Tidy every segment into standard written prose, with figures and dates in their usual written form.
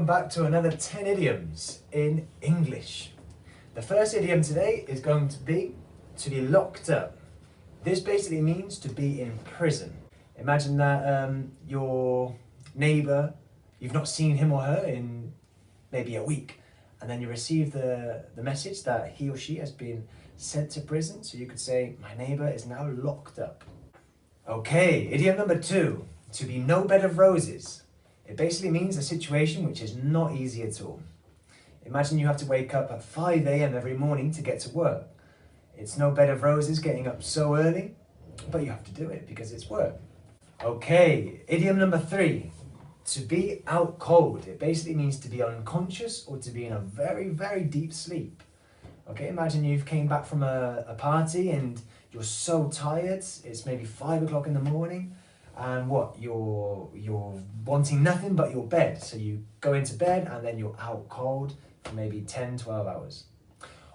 welcome back to another 10 idioms in English. The first idiom today is going to be locked up. This basically means to be in prison. Imagine that your neighbour, you've not seen him or her in maybe a week, and then you receive the message that he or she has been sent to prison. So you could say, my neighbour is now locked up. Okay, idiom number 2, to be no bed of roses. It basically means a situation which is not easy at all. Imagine you have to wake up at 5 a.m. every morning to get to work. It's no bed of roses getting up so early, but you have to do it because it's work. Okay, idiom number 3, to be out cold. It basically means to be unconscious or to be in a very, very deep sleep. Okay, imagine you've came back from a party and you're so tired, it's maybe 5 o'clock in the morning, and what, you're wanting nothing but your bed. So you go into bed and then you're out cold for maybe 10-12 hours.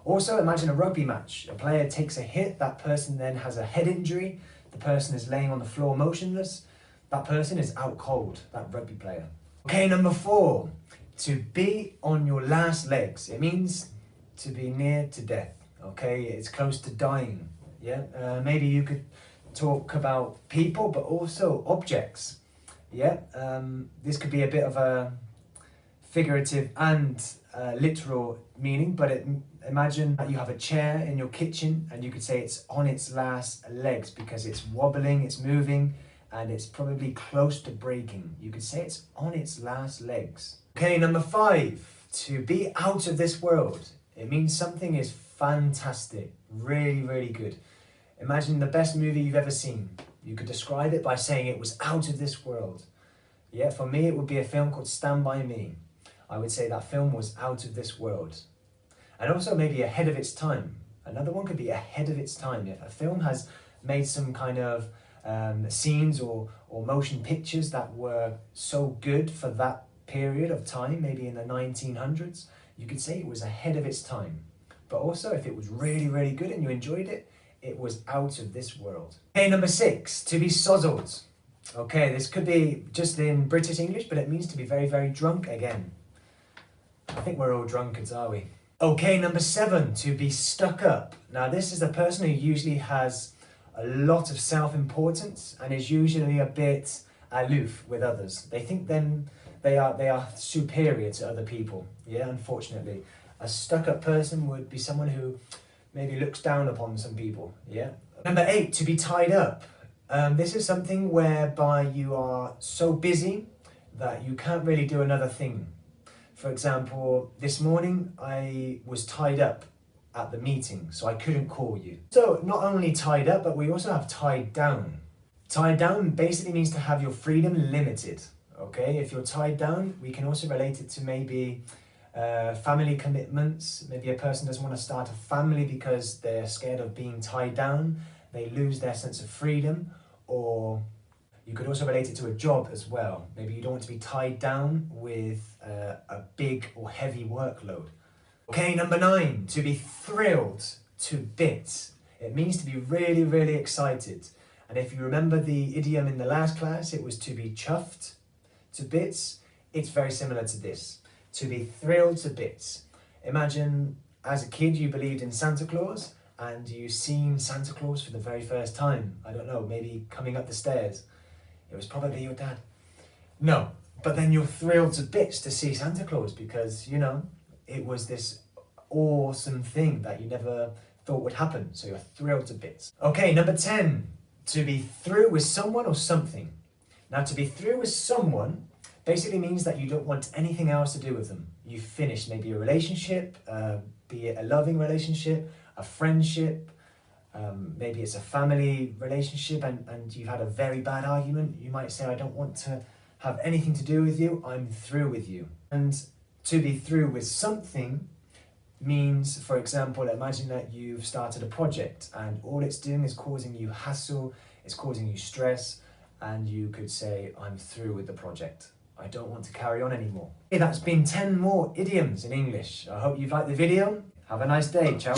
Also, imagine a rugby match. A player takes a hit, that person then has a head injury, the person is laying on the floor motionless, that person is out cold, that rugby player. Okay, number 4, to be on your last legs. It means to be near to death, okay? It's close to dying, yeah? Maybe you could talk about people, but also objects, yeah? This could be a bit of a figurative and literal meaning, but imagine that you have a chair in your kitchen and you could say it's on its last legs because it's wobbling, it's moving, and it's probably close to breaking. You could say it's on its last legs. Okay, number 5, to be out of this world. It means something is fantastic, really, really good. Imagine the best movie you've ever seen. You could describe it by saying it was out of this world. Yeah, for me, it would be a film called Stand By Me. I would say that film was out of this world. And also maybe ahead of its time. Another one could be ahead of its time. If a film has made some kind of scenes or motion pictures that were so good for that period of time, maybe in the 1900s, you could say it was ahead of its time. But also, if it was really, really good and you enjoyed it, it was out of this world. Okay, number 6, to be sozzled. Okay, this could be just in British English, but it means to be very, very drunk again. I think we're all drunkards, are we? Okay, number 7, to be stuck up. Now, this is the person who usually has a lot of self-importance and is usually a bit aloof with others. They think they are superior to other people. Yeah, unfortunately. A stuck-up person would be someone who maybe looks down upon some people. Yeah. Number 8, to be tied up. This is something whereby you are so busy that you can't really do another thing. For example, this morning I was tied up at the meeting, so I couldn't call you. So not only tied up, but we also have tied down. Tied down basically means to have your freedom limited. Okay, if you're tied down, we can also relate it to maybe family commitments. Maybe a person doesn't want to start a family because they're scared of being tied down. They lose their sense of freedom. Or you could also relate it to a job as well. Maybe you don't want to be tied down with a big or heavy workload. Okay, number 9, to be thrilled to bits. It means to be really, really excited. And if you remember the idiom in the last class, it was to be chuffed to bits. It's very similar to this. To be thrilled to bits. Imagine as a kid you believed in Santa Claus and you've seen Santa Claus for the very first time. I don't know, maybe coming up the stairs. It was probably your dad. No, but then you're thrilled to bits to see Santa Claus because, you know, it was this awesome thing that you never thought would happen. So you're thrilled to bits. Okay, number 10, to be through with someone or something. Now, to be through with someone basically means that you don't want anything else to do with them. You've finished maybe a relationship, be it a loving relationship, a friendship, maybe it's a family relationship and you've had a very bad argument. You might say, I don't want to have anything to do with you, I'm through with you. And to be through with something means, for example, imagine that you've started a project and all it's doing is causing you hassle, it's causing you stress, and you could say, I'm through with the project. I don't want to carry on anymore. Okay, that's been 10 more idioms in English. I hope you've liked the video. Have a nice day. Ciao.